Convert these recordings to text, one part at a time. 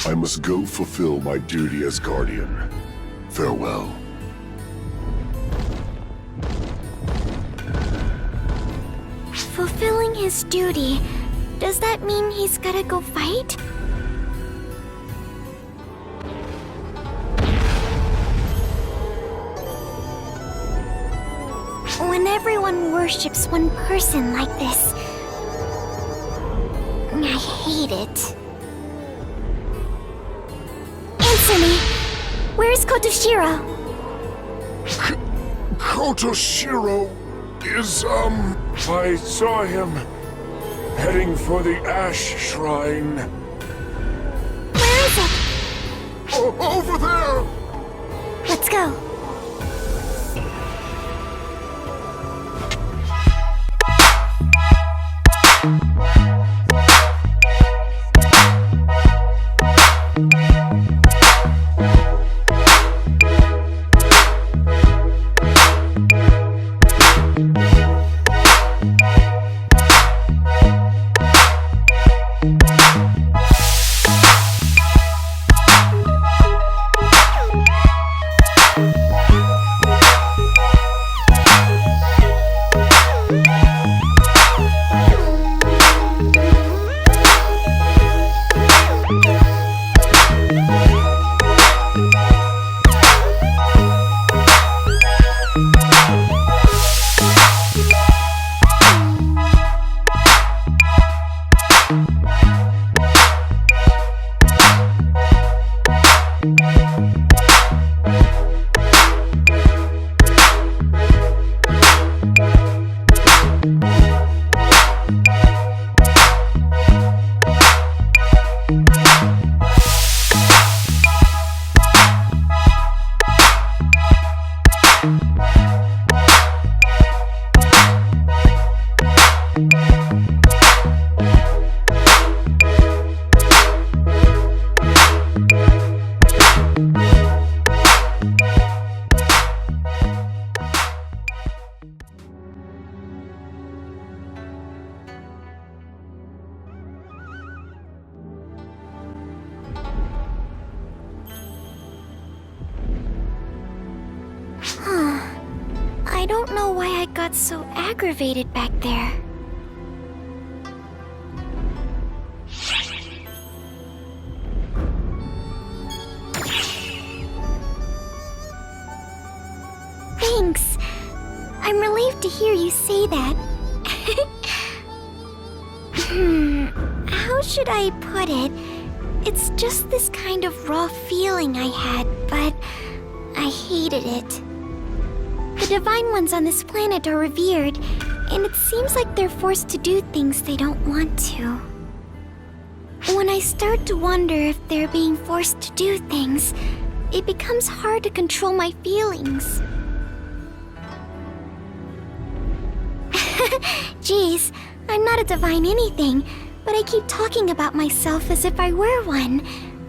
I must go fulfill my duty as guardian. Farewell. Fulfilling his duty. Does that mean he's gotta go fight? When everyone worships one person like this, I hate it. Answer me! Where's Kotoshiro? Kotoshiro is, I saw him heading for the Ash Shrine. Where is it? Over there! Let's go. I don't know why I got so aggravated back there. Thanks. I'm relieved to hear you say that. How should I put it? It's just this kind of raw feeling I had, but I hated it. The Divine Ones on this planet are revered, and it seems like they're forced to do things they don't want to. When I start to wonder if they're being forced to do things, it becomes hard to control my feelings. Geez, I'm not a divine anything, but I keep talking about myself as if I were one.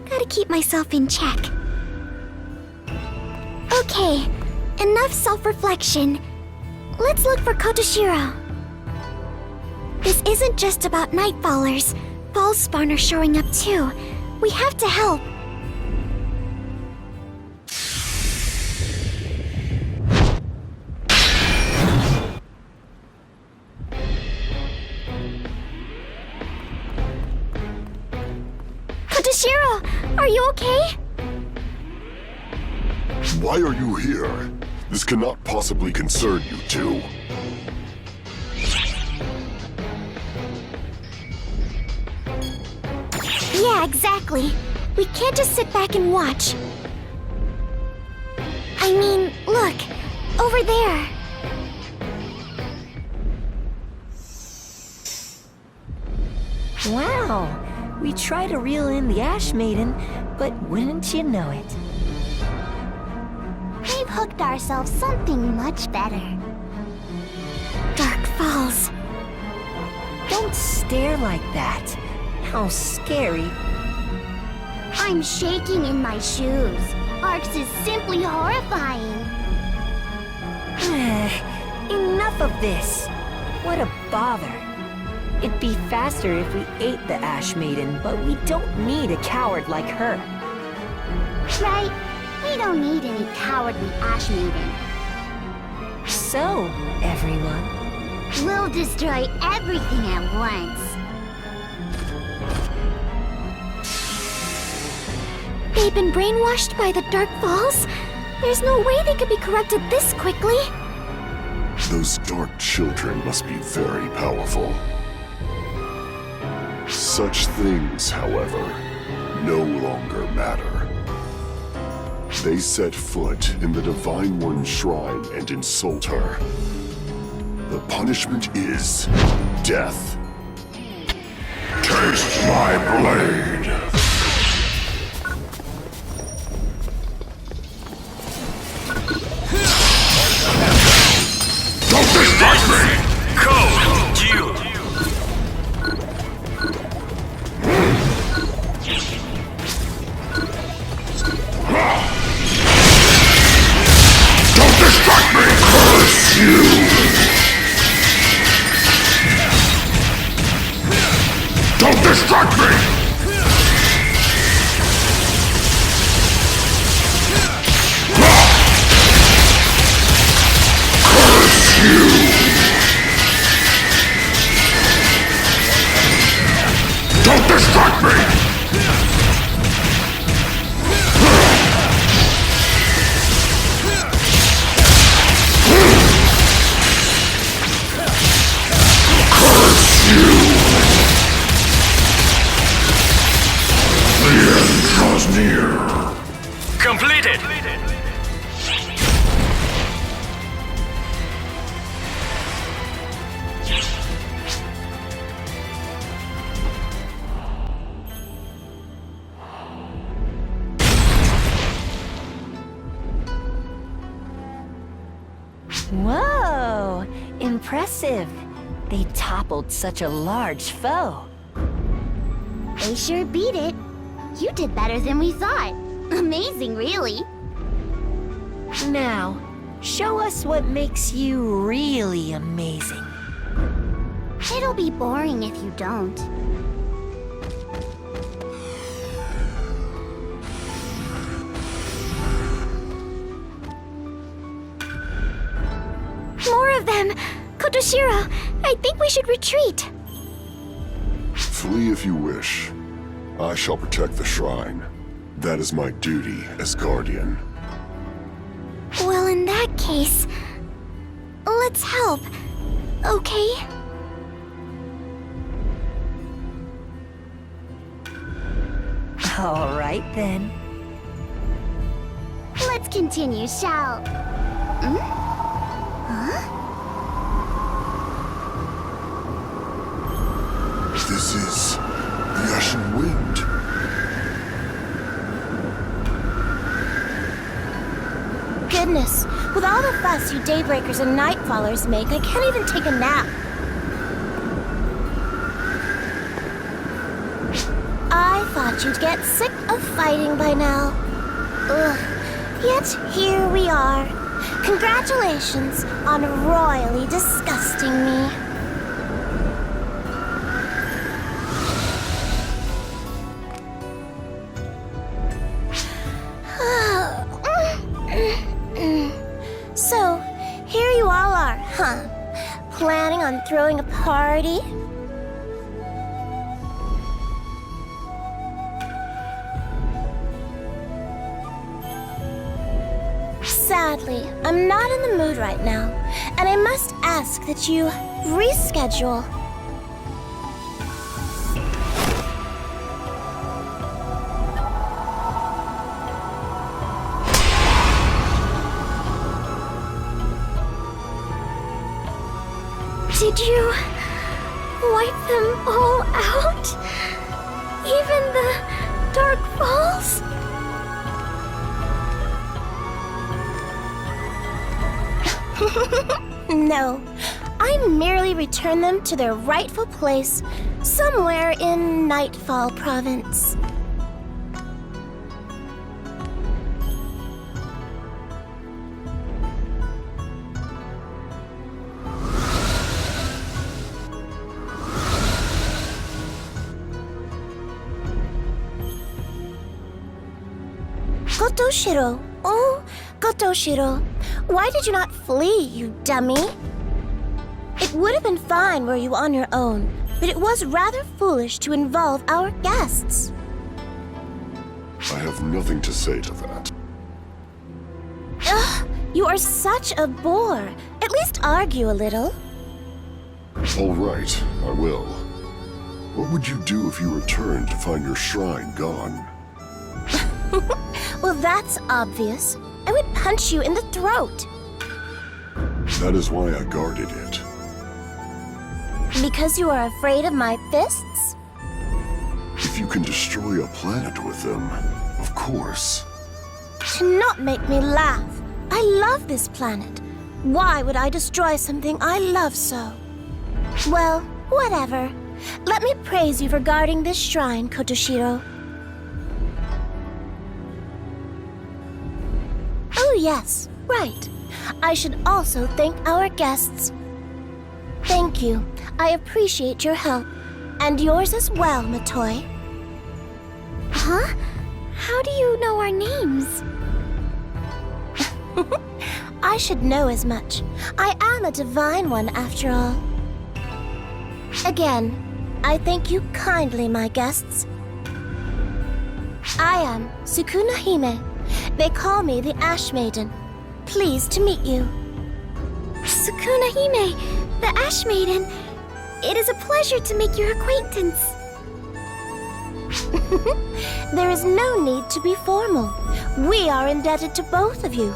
Gotta keep myself in check. Okay, enough self-reflection. Let's look for Kotoshiro. This isn't just about Nightfallers. Ballspawn are showing up too. We have to help. Kotoshiro, are you okay? Why are you here? This cannot possibly concern you two. Yeah, exactly. We can't just sit back and watch. I mean, look, over there. Wow, we tried to reel in the Ashmaiden, but wouldn't you know it? We've hooked ourselves something much better. Dark Falls. Don't stare like that. How scary. I'm shaking in my shoes. Arx is simply horrifying. Enough of this. What a bother. It'd be faster if we ate the Ashmaiden, but we don't need a coward like her. Right? We don't need any cowardly Ashmaiden. So, everyone, We'll destroy everything at once. They've been brainwashed by the Dark Falls? There's no way they could be corrupted this quickly. Those dark children must be very powerful. Such things, however, no longer matter. They set foot in the Divine One's shrine and insult her. The punishment is death. Taste my blade! Don't distract me! Cold Duel! Don't distract me! Curse you! Don't distract me! Curse you! Don't distract me! Curse you! The end draws near. Completed! Whoa! Impressive. They toppled such a large foe. They sure beat it. You did better than we thought. Amazing, really. Now, show us what makes you really amazing. It'll be boring if you don't. More of them! Kotoshiro, I think we should retreat. Flee if you wish. I shall protect the shrine. That is my duty as guardian. Well, in that case, let's help, okay? All right, then. Let's continue, shall... This is the Ashen Wind. Goodness, with all the fuss you Daybreakers and Nightfallers make, I can't even take a nap. I thought you'd get sick of fighting by now. Ugh, yet here we are. Congratulations on royally disgusting me. So, here you all are, huh? Planning on throwing a party? Sadly, I'm not in the mood right now, and I must ask that you reschedule. Did you wipe them all out? Even the Dark Falls? No, I merely return them to their rightful place somewhere in Nightfall Province. Kotoshiro. Oh, Kotoshiro. Why did you not flee, you dummy? It would have been fine were you on your own, but it was rather foolish to involve our guests. I have nothing to say to that. Ugh, you are such a bore. At least argue a little. All right, I will. What would you do if you returned to find your shrine gone? Well, that's obvious. I would punch you in the throat. That is why I guarded it. Because you are afraid of my fists? If you can destroy a planet with them, of course. Do not make me laugh. I love this planet. Why would I destroy something I love so? Well, whatever. Let me praise you for guarding this shrine, Kotoshiro. Oh yes, right. I should also thank our guests. Thank you. I appreciate your help. And yours as well, Matoi. Huh? How do you know our names? I should know as much. I am a divine one, after all. Again, I thank you kindly, my guests. I am Sukunahime. They call me the Ashmaiden. Pleased to meet you. Sukunahime, the Ashmaiden. It is a pleasure to make your acquaintance. There is no need to be formal. We are indebted to both of you.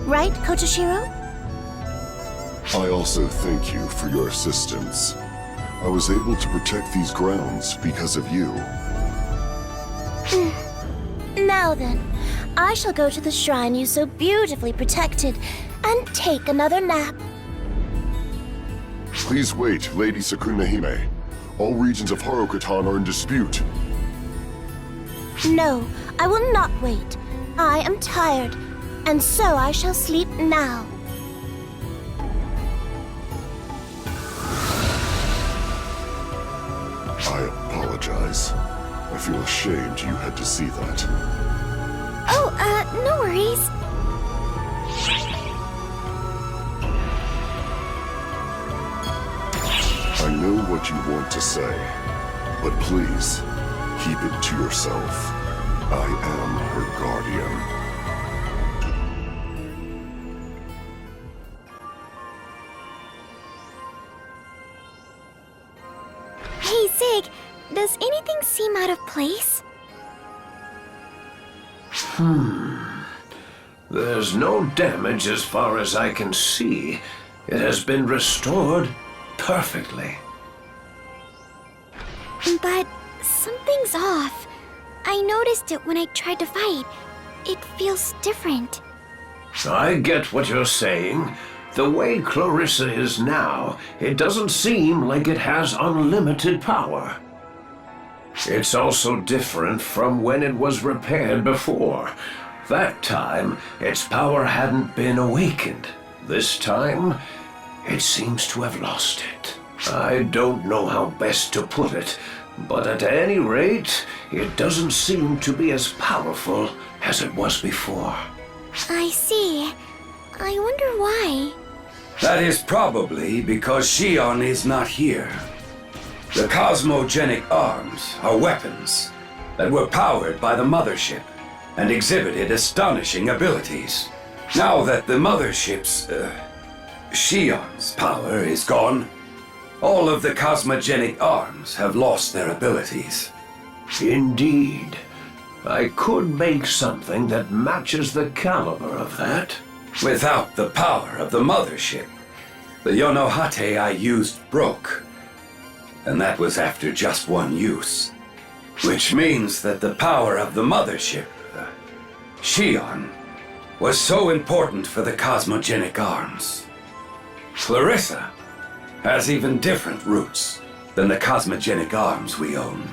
Right, Kotoshiro? I also thank you for your assistance. I was able to protect these grounds because of you. Now then, I shall go to the shrine you so beautifully protected and take another nap. Please wait, Lady Sukunahime. All regions of Harukotan are in dispute. No, I will not wait. I am tired, and so I shall sleep now. I apologize. I feel ashamed you had to see that. Oh, no worries. I know what you want to say, but please, keep it to yourself. I am her guardian. Hey, Zig, does anything seem out of place? There's no damage as far as I can see. It has been restored perfectly. But something's off. I noticed it when I tried to fight. It feels different. I get what you're saying. The way Clarissa is now, it doesn't seem like it has unlimited power. It's also different from when it was repaired before. That time, its power hadn't been awakened. This time, it seems to have lost it. I don't know how best to put it, but at any rate, it doesn't seem to be as powerful as it was before. I see. I wonder why. That is probably because Shion is not here. The cosmogenic arms are weapons that were powered by the mothership and exhibited astonishing abilities. Now that the mothership's, Shion's power is gone, all of the cosmogenic arms have lost their abilities. Indeed. I could make something that matches the caliber of that. Without the power of the mothership, the Yonohate I used broke. And that was after just one use. Which means that the power of the mothership, Shion, was so important for the cosmogenic arms. Clarissa has even different roots than the cosmogenic arms we own.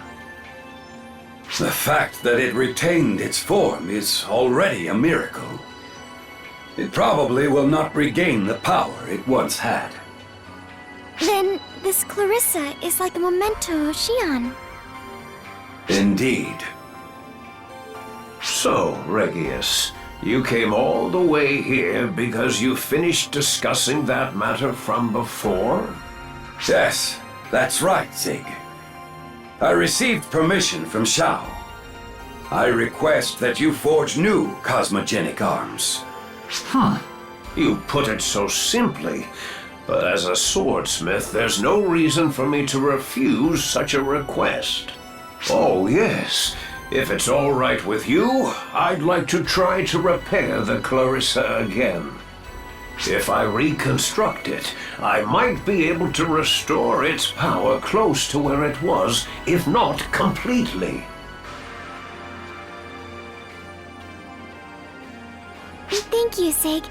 The fact that it retained its form is already a miracle. It probably will not regain the power it once had. Then this Clarissa is like the memento of Shion. Indeed. So, Regius, you came all the way here because you finished discussing that matter from before? Yes, that's right, Zig. I received permission from Shao. I request that you forge new cosmogenic arms. You put it so simply, but as a swordsmith, there's no reason for me to refuse such a request. Oh, yes. If it's all right with you, I'd like to try to repair the Clarissa again. If I reconstruct it, I might be able to restore its power close to where it was, if not completely. Thank you, Zig,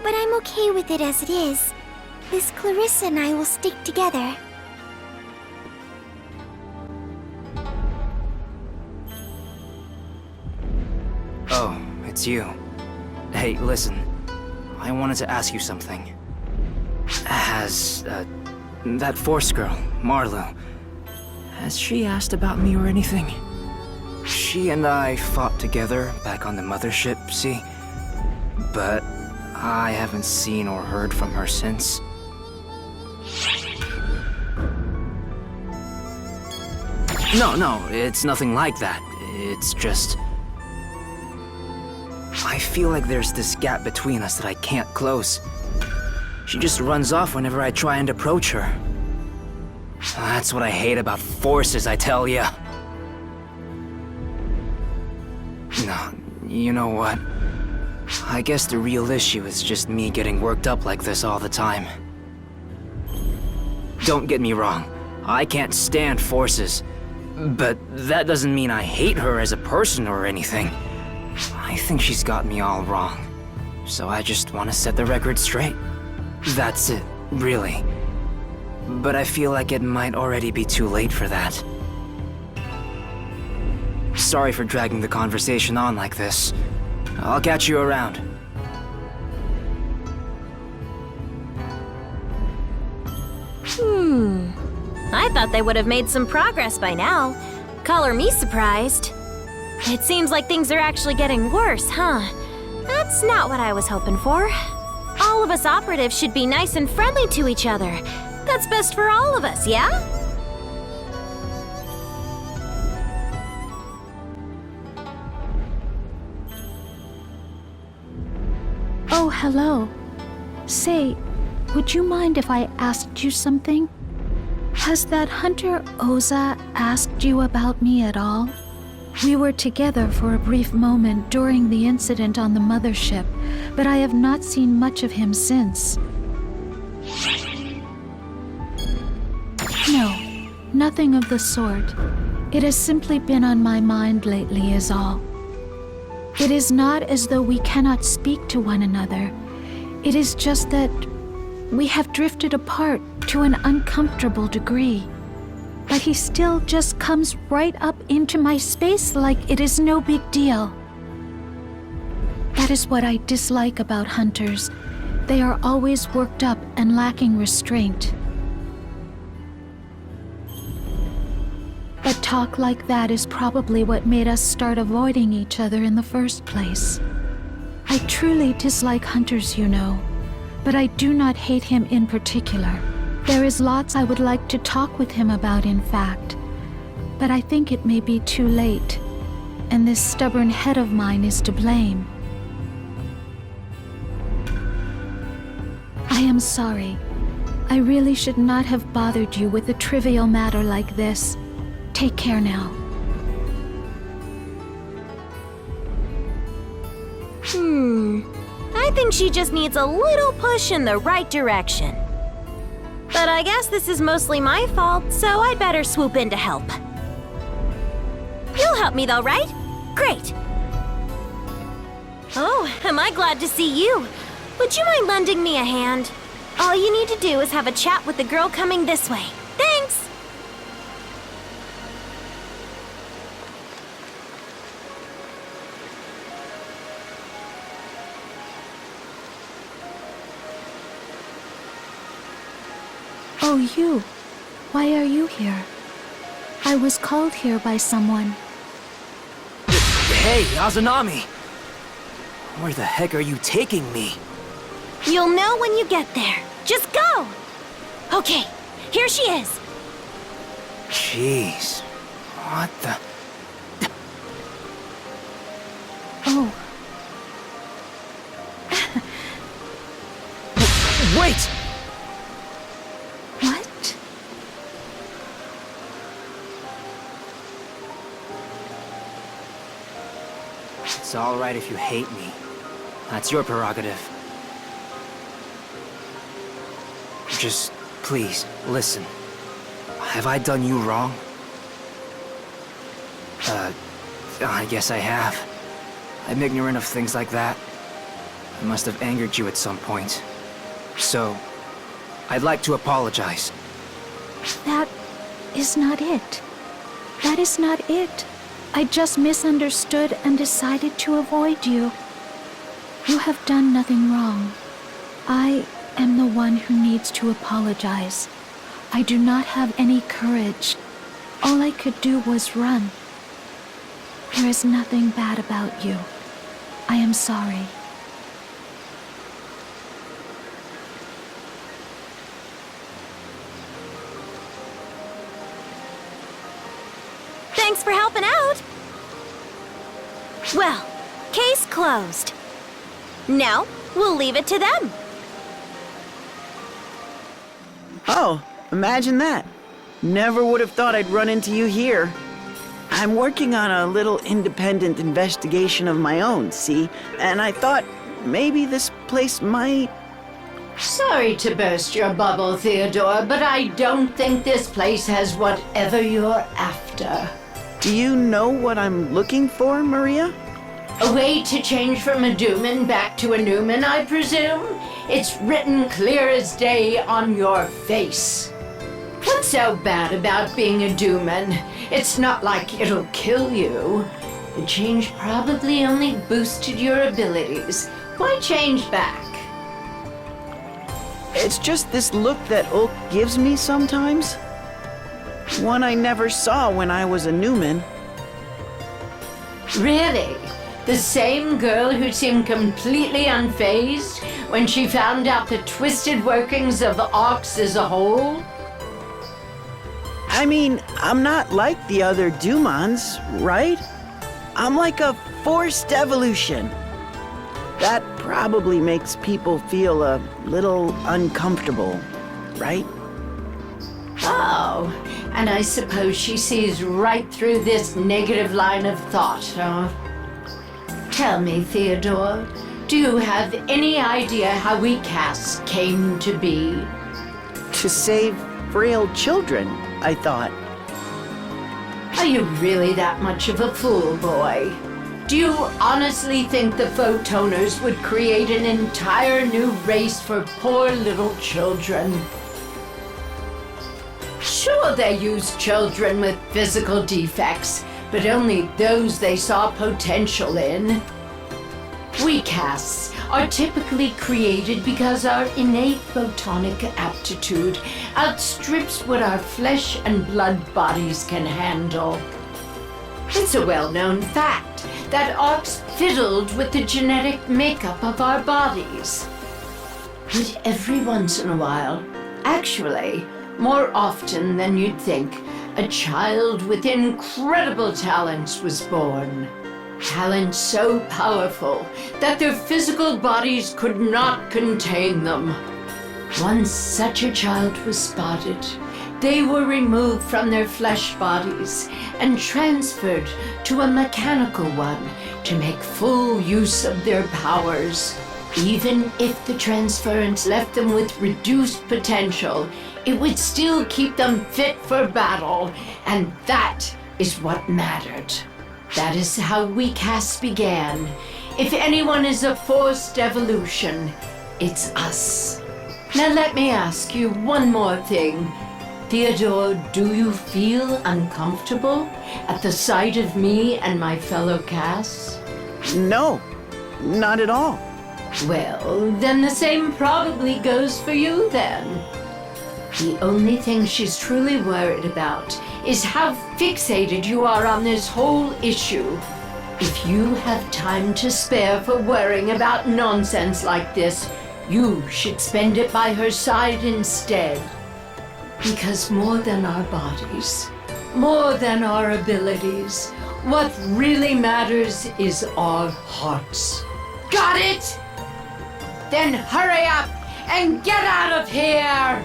but I'm okay with it as it is. This Clarissa and I will stick together. Oh, it's you. Hey, listen. I wanted to ask you something. Has, that Force girl, Marlo, has she asked about me or anything? She and I fought together back on the mothership, see? But I haven't seen or heard from her since. No, it's nothing like that. It's just... I feel like there's this gap between us that I can't close. She just runs off whenever I try and approach her. That's what I hate about forces, I tell ya. No, you know what? I guess the real issue is just me getting worked up like this all the time. Don't get me wrong, I can't stand forces. But that doesn't mean I hate her as a person or anything. I think she's got me all wrong. So I just want to set the record straight. That's it, really. But I feel like it might already be too late for that. Sorry for dragging the conversation on like this. I'll catch you around. I thought they would have made some progress by now. Color me surprised. It seems like things are actually getting worse, huh? That's not what I was hoping for. All of us operatives should be nice and friendly to each other. That's best for all of us, yeah? Oh, hello. Say, would you mind if I asked you something? Has that hunter Oza asked you about me at all? We were together for a brief moment during the incident on the mothership, but I have not seen much of him since. No, nothing of the sort. It has simply been on my mind lately is all. It is not as though we cannot speak to one another. It is just that we have drifted apart to an uncomfortable degree. But he still just comes right up into my space like it is no big deal. That is what I dislike about hunters. They are always worked up and lacking restraint. But talk like that is probably what made us start avoiding each other in the first place. I truly dislike hunters, you know, but I do not hate him in particular. There is lots I would like to talk with him about, in fact, but I think it may be too late, and this stubborn head of mine is to blame. I am sorry. I really should not have bothered you with a trivial matter like this. Take care now. I think she just needs a little push in the right direction. But I guess this is mostly my fault, so I'd better swoop in to help. You'll help me though, right? Great! Oh, am I glad to see you. Would you mind lending me a hand? All you need to do is have a chat with the girl coming this way. Thanks! Oh, you. Why are you here? I was called here by someone. Hey, Azunami! Where the heck are you taking me? You'll know when you get there. Just go! Okay, here she is. Jeez. What the... Oh, Wait! what? It's alright if you hate me. That's your prerogative. Just, please, listen. Have I done you wrong? I guess I have. I'm ignorant of things like that. I must have angered you at some point. So, I'd like to apologize. That is not it. That is not it. I just misunderstood and decided to avoid you. You have done nothing wrong. I am the one who needs to apologize. I do not have any courage. All I could do was run. There is nothing bad about you. I am sorry. Thanks for helping out. Well, case closed. Now, we'll leave it to them. Oh, imagine that. Never would have thought I'd run into you here. I'm working on a little independent investigation of my own, see? And I thought maybe this place might... Sorry to burst your bubble, Theodore, but I don't think this place has whatever you're after. Do you know what I'm looking for, Maria? A way to change from a Dooman back to a Newman, I presume? It's written clear as day on your face. What's so bad about being a Dooman? It's not like it'll kill you. The change probably only boosted your abilities. Why change back? It's just this look that Ulk gives me sometimes. One I never saw when I was a Newman. Really? The same girl who seemed completely unfazed when she found out the twisted workings of Ox as a whole? I mean, I'm not like the other Dumans, right? I'm like a forced evolution. That probably makes people feel a little uncomfortable, right? Oh, and I suppose she sees right through this negative line of thought, huh? Tell me, Theodore, do you have any idea how we casts came to be? To save frail children, I thought. Are you really that much of a fool, boy? Do you honestly think the Photoners would create an entire new race for poor little children? Sure, they use children with physical defects, but only those they saw potential in. We casts are typically created because our innate photonic aptitude outstrips what our flesh and blood bodies can handle. It's a well-known fact that Ox fiddled with the genetic makeup of our bodies. But every once in a while, actually, more often than you'd think, a child with incredible talents was born. Talents so powerful that their physical bodies could not contain them. Once such a child was spotted, they were removed from their flesh bodies and transferred to a mechanical one to make full use of their powers. Even if the transference left them with reduced potential, it would still keep them fit for battle, and that is what mattered. That is how we casts began. If anyone is a forced evolution, it's us. Now let me ask you one more thing. Theodore, do you feel uncomfortable at the sight of me and my fellow casts? No, not at all. Well, then the same probably goes for you then. The only thing she's truly worried about is how fixated you are on this whole issue. If you have time to spare for worrying about nonsense like this, you should spend it by her side instead. Because more than our bodies, more than our abilities, what really matters is our hearts. Got it? Then hurry up and get out of here!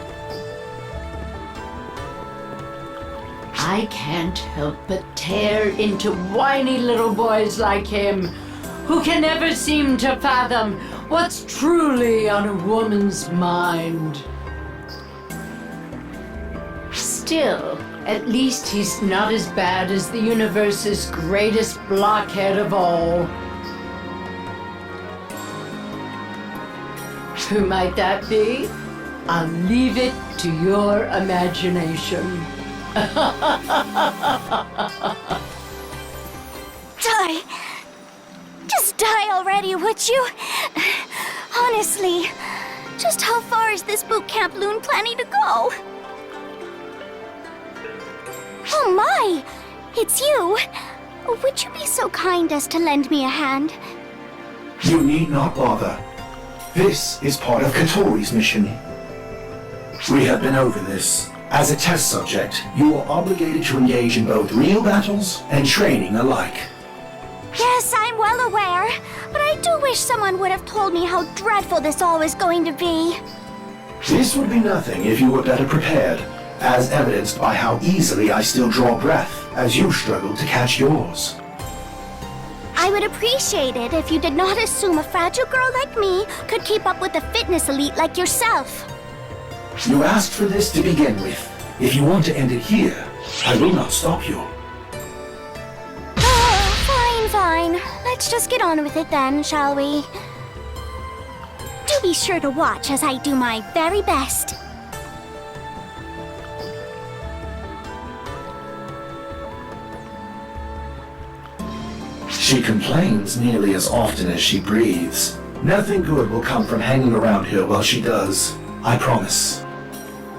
I can't help but tear into whiny little boys like him, who can never seem to fathom what's truly on a woman's mind. Still, at least he's not as bad as the universe's greatest blockhead of all. Who might that be? I'll leave it to your imagination. Die! Just die already, would you? Honestly, just how far is this boot camp loon planning to go? Oh my! It's you! Would you be so kind as to lend me a hand? You need not bother. This is part of Katori's mission. We have been over this. As a test subject, you are obligated to engage in both real battles and training alike. Yes, I'm well aware, but I do wish someone would have told me how dreadful this all was going to be. This would be nothing if you were better prepared, as evidenced by how easily I still draw breath as you struggle to catch yours. I would appreciate it if you did not assume a fragile girl like me could keep up with a fitness elite like yourself. You asked for this to begin with. If you want to end it here, I will not stop you. Fine. Let's just get on with it then, shall we? Do be sure to watch as I do my very best. She complains nearly as often as she breathes. Nothing good will come from hanging around here while she does. I promise.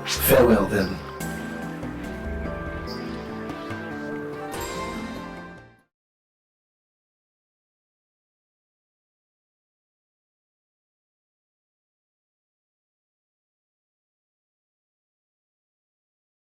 Farewell then.